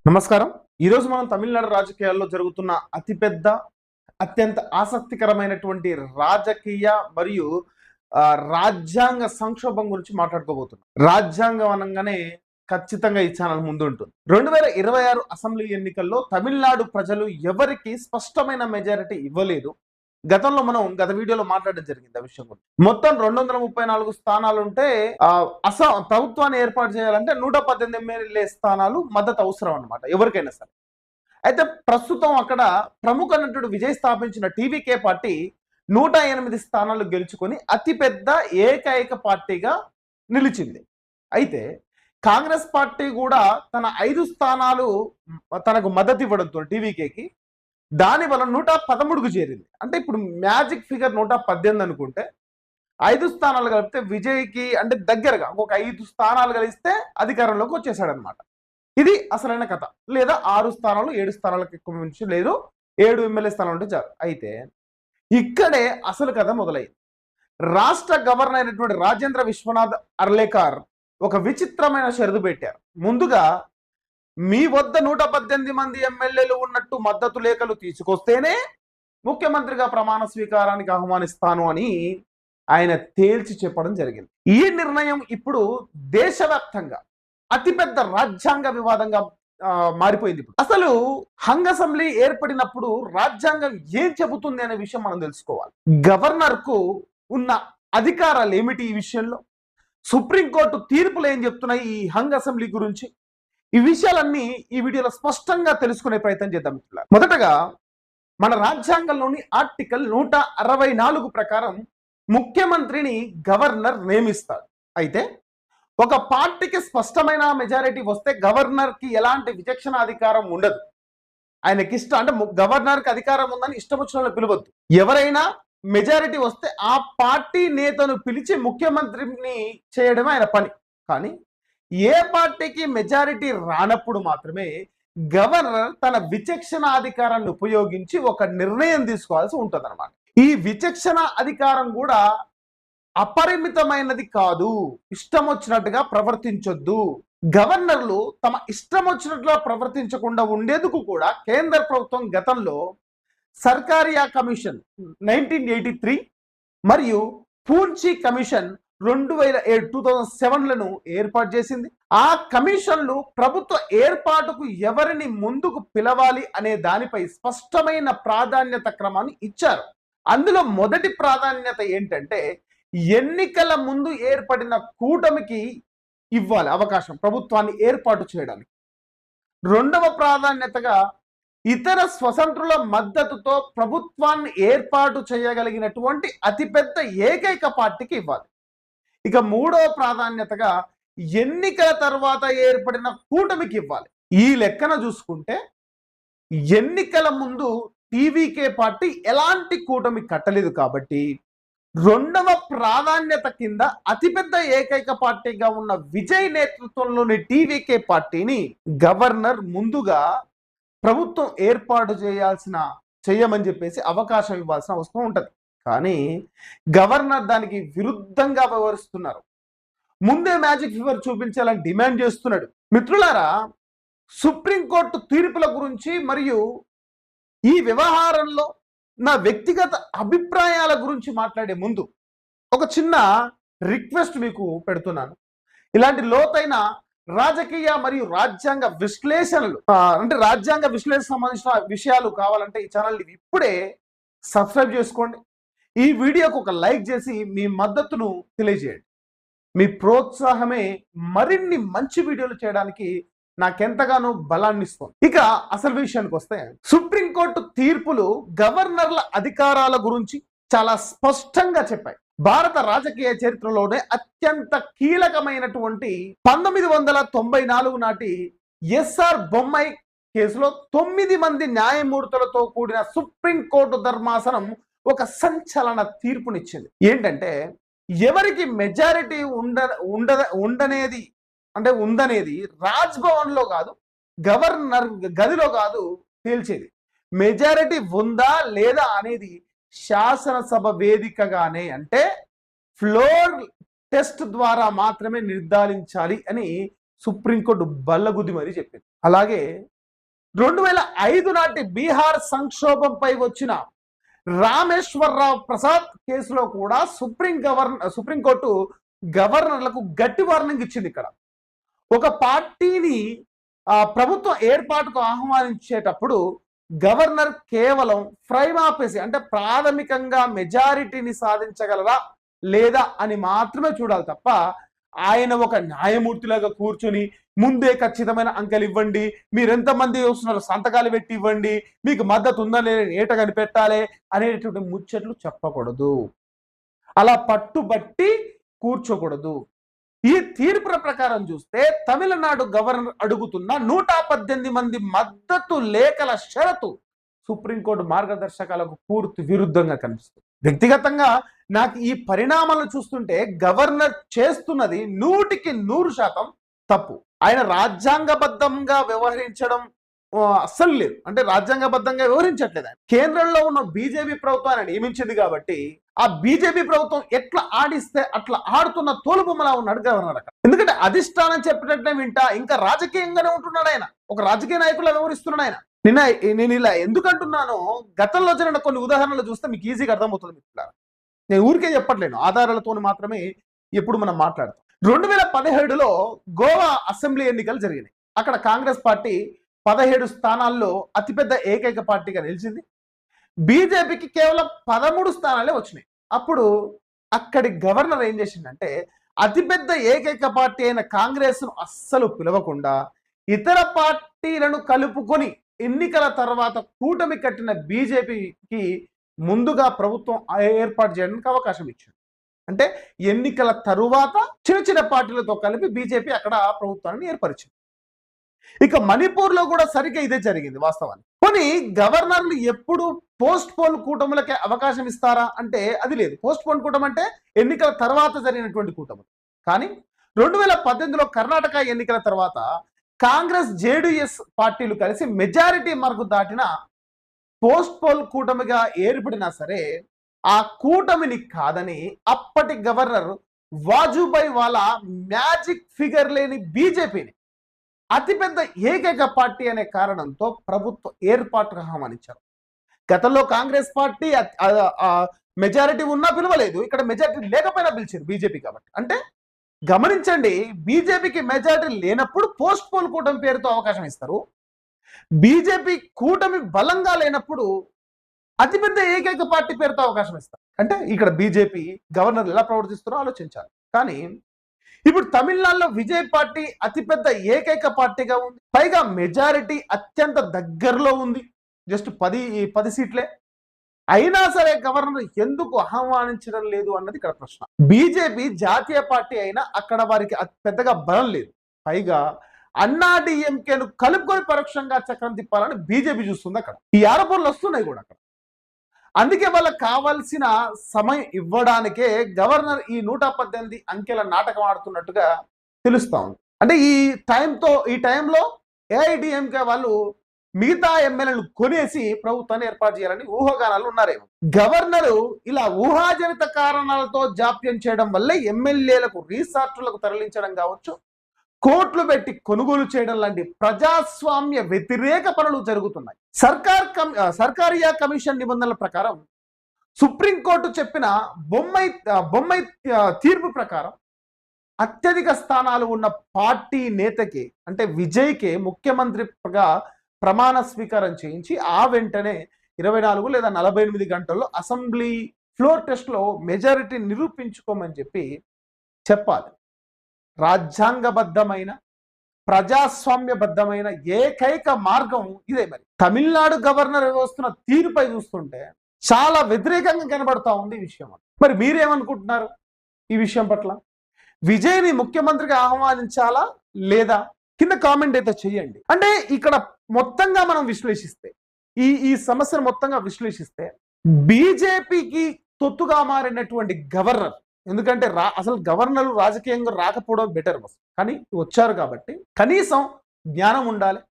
నమస్కారం. ఈరోజు మనం తమిళనాడు రాజకీయాల్లో జరుగుతున్న అత్యంత ఆసక్తికరమైనటువంటి రాజకీయ మరియు రాజ్యాంగ సంక్షోభం గురించి మాట్లాడుకోబోతున్నాం. రాజ్యాంగం అనగానే ఖచ్చితంగా ఈ ఛానల్ ముందుంటుంది. 2026 అసెంబ్లీ ఎన్నికల్లో తమిళనాడు ప్రజలు ఎవరికి స్పష్టమైన మెజారిటీ ఇవ్వలేదు. గతంలో మనం గత వీడియోలో మాట్లాడడం జరిగింది ఆ విషయం గురించి. మొత్తం 234 స్థానాలుంటే ప్రభుత్వాన్ని ఏర్పాటు చేయాలంటే 118 ఎమ్మెల్యే స్థానాలు మద్దతు అవసరం అన్నమాట ఎవరికైనా సరే. అయితే ప్రస్తుతం అక్కడ ప్రముఖ నటుడు విజయ్ స్థాపించిన టీవీకే పార్టీ 108 స్థానాలు గెలుచుకొని అతిపెద్ద ఏకైక పార్టీగా నిలిచింది. అయితే కాంగ్రెస్ పార్టీ కూడా తన 5 స్థానాలు తనకు మద్దతు ఇవ్వడంతో టీవీకేకి దాని వల్ల 113కు చేరింది. అంటే ఇప్పుడు మ్యాజిక్ ఫిగర్ 118 అనుకుంటే 5 స్థానాలు కలిపితే విజయ్కి అంటే దగ్గరగా ఒక 5 స్థానాలు కలిస్తే అధికారంలోకి వచ్చేసాడనమాట. ఇది అసలైన కథ. లేదా 6 స్థానాలు 7 స్థానాలకు ఎక్కువ నుంచి లేదు 7 ఎమ్మెల్యే స్థానాలు ఉంటే చాలు. అయితే ఇక్కడే అసలు కథ మొదలైంది. రాష్ట్ర గవర్నర్ అయినటువంటి రాజేంద్ర విశ్వనాథ్ అర్లేకర్ ఒక విచిత్రమైన షరతు పెట్టారు. ముందుగా మీ వద్ద 118 మంది ఎమ్మెల్యేలు ఉన్నట్టు మద్దతు లేఖలు తీసుకొస్తేనే ముఖ్యమంత్రిగా ప్రమాణ స్వీకారానికి ఆహ్వానిస్తాను అని ఆయన తేల్చి చెప్పడం జరిగింది. ఈ నిర్ణయం ఇప్పుడు దేశవ్యాప్తంగా అతిపెద్ద రాజ్యాంగ వివాదంగా మారిపోయింది. అసలు హంగ్ అసెంబ్లీ ఏర్పడినప్పుడు రాజ్యాంగం ఏం చెబుతుంది అనే విషయం మనం తెలుసుకోవాలి. గవర్నర్ కు ఉన్న అధికారాలు ఏమిటి ఈ విషయంలో, సుప్రీంకోర్టు తీర్పులు ఏం చెప్తున్నాయి ఈ హంగ్ అసెంబ్లీ గురించి, ఈ విషయాలన్నీ ఈ వీడియోలో స్పష్టంగా తెలుసుకునే ప్రయత్నం చేద్దాం. మొదటగా మన రాజ్యాంగంలోని ఆర్టికల్ 164 ప్రకారం ముఖ్యమంత్రిని గవర్నర్ నియమిస్తాడు. అయితే ఒక పార్టీకి స్పష్టమైన మెజారిటీ వస్తే గవర్నర్ కి ఎలాంటి విచక్షణ అధికారం ఉండదు. ఆయనకి ఇష్టం అంటే గవర్నర్కి అధికారం ఉందని ఇష్టం వచ్చిన పిలవద్దు. ఎవరైనా మెజారిటీ వస్తే ఆ పార్టీ నేతను పిలిచి ముఖ్యమంత్రిని చేయడమే ఆయన పని. కానీ ఏ పార్టీకి మెజారిటీ రానప్పుడు మాత్రమే గవర్నర్ తన విచక్షణ అధికారాన్ని ఉపయోగించి ఒక నిర్ణయం తీసుకోవాల్సి ఉంటుంది అన్నమాట. ఈ విచక్షణ అధికారం కూడా అపరిమితమైనది కాదు. ఇష్టం వచ్చినట్టుగా ప్రవర్తించొద్దు. గవర్నర్లు తమ ఇష్టం వచ్చినట్లుగా ప్రవర్తించకుండా ఉండేందుకు కూడా కేంద్ర ప్రభుత్వం గతంలో సర్కారియా కమిషన్ 1983 మరియు పూంచి కమిషన్ 2007లను ఏర్పాటు చేసింది. ఆ కమిషన్లు ప్రభుత్వ ఏర్పాటుకు ఎవరిని ముందుకు పిలవాలి అనే దానిపై స్పష్టమైన ప్రాధాన్యత క్రమాన్ని ఇచ్చారు. అందులో మొదటి ప్రాధాన్యత ఏంటంటే ఎన్నికల ముందు ఏర్పడిన కూటమికి ఇవ్వాలి అవకాశం ప్రభుత్వాన్ని ఏర్పాటు చేయడానికి. రెండవ ప్రాధాన్యతగా ఇతర స్వతంత్రుల మద్దతుతో ప్రభుత్వాన్ని ఏర్పాటు చేయగలిగినటువంటి అతిపెద్ద ఏకైక పార్టీకి ఇవ్వాలి. ఇక మూడవ ప్రాధాన్యతగా ఎన్నికల తర్వాత ఏర్పడిన కూటమికి ఇవ్వాలి. ఈ లెక్కన చూసుకుంటే ఎన్నికల ముందు టీవీకే పార్టీ ఎలాంటి కూటమి కట్టలేదు కాబట్టి రెండవ ప్రాధాన్యత కింద అతిపెద్ద ఏకైక పార్టీగా ఉన్న విజయ్ నేతృత్వంలోని టీవీకే పార్టీని గవర్నర్ ముందుగా ప్రభుత్వం ఏర్పాటు చేయమని చెప్పేసి అవకాశం ఇవ్వాల్సిన అవసరం ఉంటుంది. కానీ గవర్నర్ దానికి విరుద్ధంగా వ్యవహరిస్తున్నారు. ముందే మ్యాజిక్ ఫిగర్ చూపించాలని డిమాండ్ చేస్తున్నాడు. మిత్రులారా, సుప్రీంకోర్టు తీర్పుల గురించి మరియు ఈ వ్యవహారంలో నా వ్యక్తిగత అభిప్రాయాల గురించి మాట్లాడే ముందు ఒక చిన్న రిక్వెస్ట్ మీకు పెడుతున్నాను. ఇలాంటి లోతైన రాజకీయ మరియు రాజ్యాంగ విశ్లేషణలు అంటే రాజ్యాంగ విశ్లేషణ సంబంధించిన విషయాలు కావాలంటే ఈ ఛానల్ని ఇప్పుడే సబ్స్క్రైబ్ చేసుకోండి. ఈ వీడియోకు ఒక లైక్ చేసి మీ మద్దతును తెలియజేయండి. మీ ప్రోత్సాహమే మరిన్ని మంచి వీడియోలు చేయడానికి నాకెంతగానో బలాన్ని ఇస్తుంది. ఇక అసలు విషయానికి వస్తే సుప్రీంకోర్టు తీర్పులు గవర్నర్ల అధికారాల గురించి చాలా స్పష్టంగా చెప్పాయి. భారత రాజకీయ చరిత్రలోనే అత్యంత కీలకమైనటువంటి 1994 నాటి ఎస్ఆర్ బొమ్మాయి కేసులో 9 మంది న్యాయమూర్తులతో కూడిన సుప్రీంకోర్టు ధర్మాసనం ఒక సంచలన తీర్పునిచ్చింది. ఏంటంటే ఎవరికి మెజారిటీ ఉందనేది రాజ్భవన్ లో కాదు, గవర్నర్ గదిలో కాదు తేల్చేది. మెజారిటీ ఉందా లేదా అనేది శాసనసభ వేదికగానే అంటే ఫ్లోర్ టెస్ట్ ద్వారా మాత్రమే నిర్ధారించాలి అని సుప్రీంకోర్టు బల్లగుద్ది మరీ చెప్పింది. అలాగే 2005 నాటి బీహార్ సంక్షోభంపై వచ్చిన రామేశ్వరరావు ప్రసాద్ కేసులో కూడా సుప్రీంకోర్టు గవర్నర్లకు గట్టి వార్నింగ్ ఇచ్చింది. ఇక్కడ ఒక పార్టీని ప్రభుత్వం ఏర్పాటుకు ఆహ్వానించేటప్పుడు గవర్నర్ కేవలం ప్రైమాఫేసి అంటే ప్రాథమికంగా మెజారిటీని సాధించగలరా లేదా అని మాత్రమే చూడాలి తప్ప ఆయన ఒక న్యాయమూర్తిలాగా కూర్చొని ముందే ఖచ్చితమైన అంకెలు ఇవ్వండి, మీరు ఎంతమంది వస్తున్నారు సంతకాలు పెట్టి ఇవ్వండి, మీకు మద్దతు ఉందా లేదా ఏట కనిపెట్టాలి అనేటువంటి ముచ్చట్లు చెప్పకూడదు. అలా పట్టుబట్టి కూర్చోకూడదు. ఈ తీర్పుల ప్రకారం చూస్తే తమిళనాడు గవర్నర్ అడుగుతున్న 118 మంది మద్దతు లేఖల షరతు సుప్రీంకోర్టు మార్గదర్శకాలకు పూర్తి విరుద్ధంగా కనిపిస్తుంది. వ్యక్తిగతంగా నాకు ఈ పరిణామాలను చూస్తుంటే గవర్నర్ చేస్తున్నది 100% తప్పు. ఆయన రాజ్యాంగబద్ధంగా వ్యవహరించడం అస్సలు లేదు, అంటే రాజ్యాంగబద్ధంగా వ్యవహరించట్లేదు. ఆయన కేంద్రంలో ఉన్న బీజేపీ ప్రభుత్వాన్ని నియమించింది కాబట్టి ఆ బీజేపీ ప్రభుత్వం ఎట్లా ఆడిస్తే అట్లా ఆడుతున్న తోలుబొమ్మలా ఉన్నాడు గవర్నర్ అక్కడ. ఎందుకంటే అధిష్టానం చెప్పినట్లే వింటా ఇంకా రాజకీయంగానే ఉంటున్నాడు ఆయన, ఒక రాజకీయ నాయకులు వ్యవహరిస్తున్నాడు ఆయన. నేను ఇలా ఎందుకు అంటున్నానో గతంలో జరిగిన కొన్ని ఉదాహరణలు చూస్తే మీకు ఈజీగా అర్థమవుతుంది మిత్రులారా. నేను ఊరికే చెప్పట్లేను, ఆధారాలతో మాత్రమే ఎప్పుడు మనం మాట్లాడతాం. 2017లో గోవా అసెంబ్లీ ఎన్నికలు జరిగినాయి. అక్కడ కాంగ్రెస్ పార్టీ 17 స్థానాల్లో అతిపెద్ద ఏకైక పార్టీగా నిలిచింది. బీజేపీకి కేవలం 13 స్థానాలే వచ్చినాయి. అప్పుడు అక్కడి గవర్నర్ ఏం చేసిందంటే అతిపెద్ద ఏకైక పార్టీ అయిన కాంగ్రెస్ ను అస్సలు పిలవకుండా ఇతర పార్టీలను కలుపుకొని ఎన్నికల తర్వాత కూటమి కట్టిన బీజేపీకి ముందుగా ప్రభుత్వం ఏర్పాటు చేయడానికి అవకాశం ఇచ్చింది. అంటే ఎన్నికల తరువాత చిన్న చిన్న పార్టీలతో కలిపి బీజేపీ అక్కడ ప్రభుత్వాన్ని ఏర్పరిచింది. ఇక మణిపూర్ లో కూడా సరిగ్గా ఇదే జరిగింది వాస్తవానికి. కొన్ని గవర్నర్లు ఎప్పుడు పోస్ట్ పోల్ కూటములకే అవకాశం ఇస్తారా అంటే అది లేదు. పోస్ట్ పోల్ కూటమి అంటే ఎన్నికల తర్వాత జరిగినటువంటి కూటములు. కానీ 2018లో కర్ణాటక ఎన్నికల తర్వాత కాంగ్రెస్ జేడీఎస్ పార్టీలు కలిసి మెజారిటీ మార్కు దాటిన పోస్ట్ పోల్ కూటమిగా ఏర్పడినా సరే ఆ కూటమిని కాదని అప్పటి గవర్నర్ వాజుభాయ్ వాలా మ్యాజిక్ ఫిగర్ లేని బీజేపీని అతిపెద్ద ఏకైక పార్టీ అనే కారణంతో ప్రభుత్వ ఏర్పాటుకు ఆహ్వానించారు. గతంలో కాంగ్రెస్ పార్టీ మెజారిటీ ఉన్నా పిలవలేదు, ఇక్కడ మెజారిటీ లేకపోయినా పిలిచారు బీజేపీ కాబట్టి. అంటే గమనించండి, బీజేపీకి మెజారిటీ లేనప్పుడు పోస్ట్ పోల్ కూటమి పేరుతో అవకాశం ఇస్తారు, బీజేపీ కూటమి బలంగా లేనప్పుడు అతిపెద్ద ఏకైక పార్టీ పేరుతో అవకాశం ఇస్తారు. అంటే ఇక్కడ బీజేపీ గవర్నర్ ఎలా ప్రవర్తిస్తారో ఆలోచించాలి. కానీ ఇప్పుడు తమిళనాడులో విజయ్ పార్టీ అతిపెద్ద ఏకైక పార్టీగా ఉంది, పైగా మెజారిటీ అత్యంత దగ్గరలో ఉంది, జస్ట్ 10 సీట్లే. అయినా సరే గవర్నర్ ఎందుకు ఆహ్వానించడం లేదు అన్నది ఇక్కడ ప్రశ్న. బీజేపీ జాతీయ పార్టీ అయినా అక్కడ వారికి పెద్దగా బలం లేదు, పైగా అన్నా డిఎంకేను కలుపుకొని పరోక్షంగా చక్రం తిప్పాలని బీజేపీ చూస్తుంది అక్కడ. ఈ ఆరోపణలు వస్తున్నాయి కూడా అక్కడ. అందుకే వాళ్ళకి కావాల్సిన సమయం ఇవ్వడానికే గవర్నర్ ఈ 118 అంకెల నాటకం ఆడుతున్నట్టుగా తెలుస్తా ఉంది. అంటే ఈ టైంలో ఏఐడిఎంకే వాళ్ళు మిగతా ఎమ్మెల్యేలు కొనేసి ప్రభుత్వాన్ని ఏర్పాటు చేయాలని ఊహాగానాలు ఉన్నారేమో. గవర్నరు ఇలా ఊహాజనిత కారణాలతో జాప్యం చేయడం వల్లే ఎమ్మెల్యేలకు రీసార్టులకు తరలించడం కావచ్చు, కోట్లు పెట్టి కొనుగోలు చేయడం లాంటి ప్రజాస్వామ్య వ్యతిరేక పనులు జరుగుతున్నాయి. సర్కారియా కమిషన్ నిబంధనల ప్రకారం సుప్రీంకోర్టు చెప్పిన బొమ్మై తీర్పు ప్రకారం అత్యధిక స్థానాలు ఉన్న పార్టీ నేతకి అంటే విజయ్కే ముఖ్యమంత్రిగా ప్రమాణ స్వీకారం చేయించి ఆ వెంటనే 24 లేదా 48 గంటల్లో అసెంబ్లీ ఫ్లోర్ టెస్ట్ లో మెజారిటీ నిరూపించుకోమని చెప్పాలి. రాజ్యాంగబద్ధమైన ప్రజాస్వామ్యబద్ధమైన ఏకైక మార్గం ఇదే. మరి తమిళనాడు గవర్నర్ వస్తున్న తీరుపై చూస్తుంటే చాలా వ్యతిరేకంగా కనబడతా ఉంది ఈ విషయం. మరి మీరేమనుకుంటున్నారు ఈ విషయం పట్ల? విజయ్ని ముఖ్యమంత్రిగా ఆహ్వానించాలా లేదా కింద కామెంట్ అయితే చేయండి. అంటే ఇక్కడ మొత్తంగా మనం విశ్లేషిస్తే ఈ సమస్యను మొత్తంగా విశ్లేషిస్తే బీజేపీకి తొత్తుగా మారినటువంటి గవర్నర్, ఎందుకంటే అసలు గవర్నర్లు రాజకీయంగా రాకపోవడం బెటర్, కానీ వచ్చారు కాబట్టి కనీసం జ్ఞానం ఉండాలి,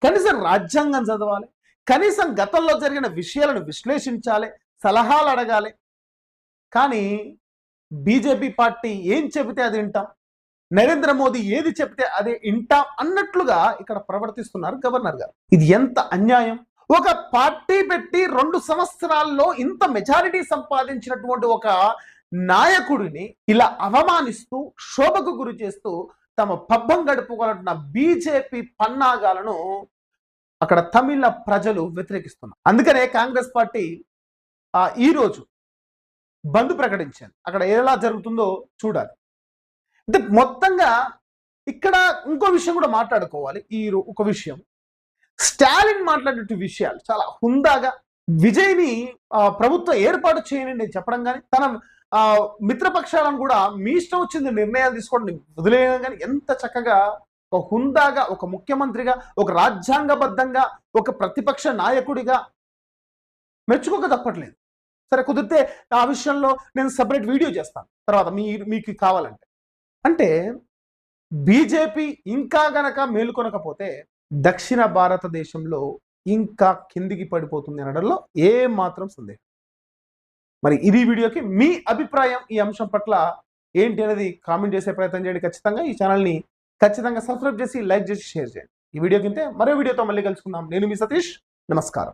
కనీసం రాజ్యాంగం చదవాలి, కనీసం గతంలో జరిగిన విషయాలను విశ్లేషించాలి, సలహాలు అడగాలి. కానీ బీజేపీ పార్టీ ఏం చెబితే అది వింటాం. నరేంద్ర మోదీ ఏది చెప్తే అదే ఇంటాం అన్నట్లుగా ఇక్కడ ప్రవర్తిస్తున్నారు గవర్నర్ గారు. ఇది ఎంత అన్యాయం! ఒక పార్టీ పెట్టి 2 సంవత్సరాల్లో ఇంత మెజారిటీ సంపాదించినటువంటి ఒక నాయకుడిని ఇలా అవమానిస్తూ శోభకు గురి చేస్తూ తమ పబ్బం గడుపుకోవాలంటున్న బీజేపీ పన్నాగాలను అక్కడ తమిళ ప్రజలు వ్యతిరేకిస్తున్నారు. అందుకనే కాంగ్రెస్ పార్టీ ఈ రోజు బంద్ ప్రకటించారు. అక్కడ ఎలా జరుగుతుందో చూడాలి. అంటే మొత్తంగా ఇక్కడ ఇంకో విషయం కూడా మాట్లాడుకోవాలి. ఒక విషయం, స్టాలిన్ మాట్లాడే విషయాలు చాలా హుందాగా విజయ్ని ప్రభుత్వం ఏర్పాటు చేయని నేను చెప్పడం కానీ, తన మిత్రపక్షాలను కూడా మీ ఇష్టం వచ్చింది నిర్ణయాలు తీసుకోవడం వదిలేయడం కానీ ఎంత చక్కగా ఒక హుందాగా, ఒక ముఖ్యమంత్రిగా, ఒక రాజ్యాంగబద్ధంగా, ఒక ప్రతిపక్ష నాయకుడిగా మెచ్చుకోక తప్పట్లేదు. సరే, కుదిరితే ఆ విషయంలో నేను సపరేట్ వీడియో చేస్తాను తర్వాత మీకు కావాలంటే. అంటే బీజేపీ ఇంకా గనక మేలుకొనకపోతే దక్షిణ భారతదేశంలో ఇంకా కిందికి పడిపోతుంది అనడంలో ఏ మాత్రం సందేహం. మరి ఇది వీడియోకి మీ అభిప్రాయం ఈ అంశం పట్ల ఏంటి అనేది కామెంట్ చేసే ప్రయత్నం చేయండి. ఖచ్చితంగా ఈ ఛానల్ని ఖచ్చితంగా సబ్స్క్రైబ్ చేసి, లైక్ చేసి, షేర్ చేయండి. ఈ వీడియో కింద మరో వీడియోతో మళ్ళీ కలుసుకుందాం. నేను మీ సతీష్. నమస్కారం.